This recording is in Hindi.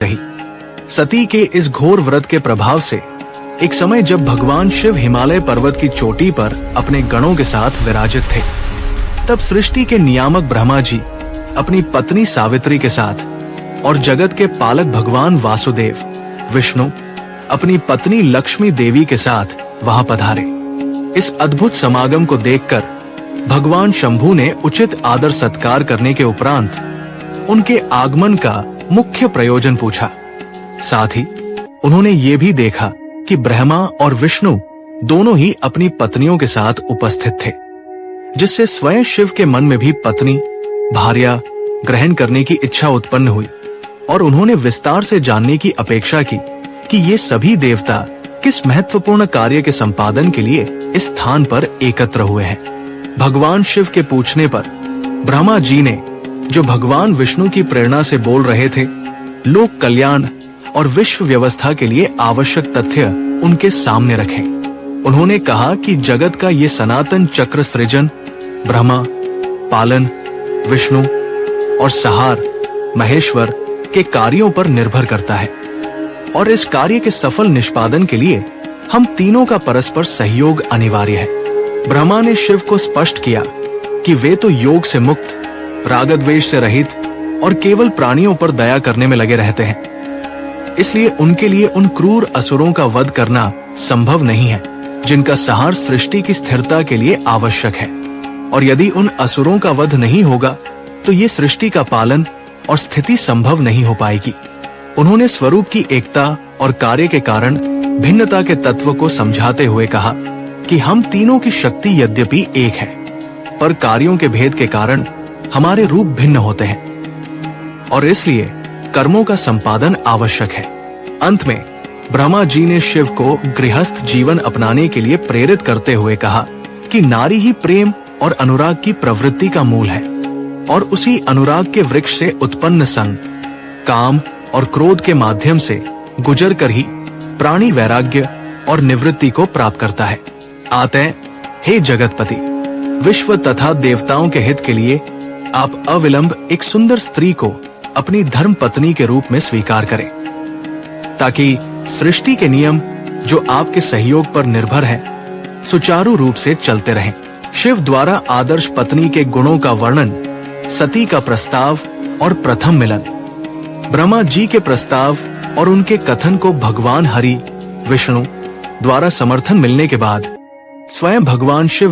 रही। सती के इस घोर व्रत के प्रभाव से एक समय जब भगवान शिव हिमालय पर्वत की चोटी पर अपने गणों के साथ विराजित थे, तब सृष्टि के नियामक ब्रह्मा जी अपनी पत्नी सावित्री के साथ और जगत के पालक भगवान वासुदेव विष्णु अपनी पत्नी लक्ष्मी देवी के साथ वहां पधारे। इस अद्भुत समागम को देखकर भगवान शंभू ने उचित आदर सत्कार करने के उपरांत उनके आगमन का मुख्य प्रयोजन पूछा। साथ ही उन्होंने ये भी देखा कि ब्रह्मा और विष्णु दोनों ही अपनी पत्नियों के साथ उपस्थित थे, जिससे स्वयं शिव के मन में भी पत्नी भार्या ग्रहण करने की इच्छा उत्पन्न हुई और उन्होंने विस्तार से जानने की अपेक्षा की कि ये सभी देवता किस महत्वपूर्ण कार्य के संपादन के लिए इस स्थान पर एकत्र हुए हैं। भगवान शिव के पूछने पर ब्रह्मा जी ने, जो भगवान विष्णु की प्रेरणा से बोल रहे थे, लोक कल्याण और विश्व व्यवस्था के लिए आवश्यक तथ्य उनके सामने रखे। उन्होंने कहा कि जगत का ये सनातन चक्र सृजन ब्रह्मा, पालन, विष्णु और संहार महेश्वर के कार्यों पर निर्भर करता है और इस कार्य के सफल निष्पादन के लिए हम तीनों का परस्पर सहयोग अनिवार्य है। ब्रह्मा ने शिव को स्पष्ट किया कि वे तो योग से मुक्त, राग द्वेष से रहित और केवल प्राणियों पर दया करने में लगे रहते हैं, इसलिए उनके लिए उन क्रूर असुरों का वध करना संभव नहीं है जिनका संहार सृष्टि की स्थिरता के लिए आवश्यक है। और यदि उन असुरों का वध नहीं होगा तो ये सृष्टि का पालन और स्थिति संभव नहीं हो पाएगी। उन्होंने स्वरूप की एकता और कार्य के कारण भिन्नता के तत्व को समझाते हुए कहा कि हम तीनों की शक्ति यद्यपि एक है, पर कार्यों के भेद के कारण हमारे रूप भिन्न होते हैं और इसलिए कर्मों का संपादन आवश्यक है। अंत में ब्रह्मा जी ने शिव को गृहस्थ जीवन अपनाने के लिए प्रेरित करते हुए कहा कि नारी ही प्रेम और अनुराग की प्रवृत्ति का मूल है और उसी अनुराग के वृक्ष से उत्पन्न संग, काम और क्रोध के माध्यम से गुजर कर ही प्राणी वैराग्य और निवृत्ति को प्राप्त करता है। अतः हे जगतपति, विश्व तथा देवताओं के हित के लिए आप अविलंब एक सुंदर स्त्री को अपनी धर्म पत्नी के रूप में स्वीकार करें, ताकि सृष्टि के नियम जो आपके सहयोग पर निर्भर है सुचारू रूप से चलते रहें। शिव द्वारा आदर्श पत्नी के गुणों का वर्णन, सती का प्रस्ताव और प्रथम मिलन, ब्रह्मा जी के प्रस्ताव और उनके कथन को भगवान हरि विष्णु द्वारा समर्थन मिलने के बाद स्वयं भगवान शिव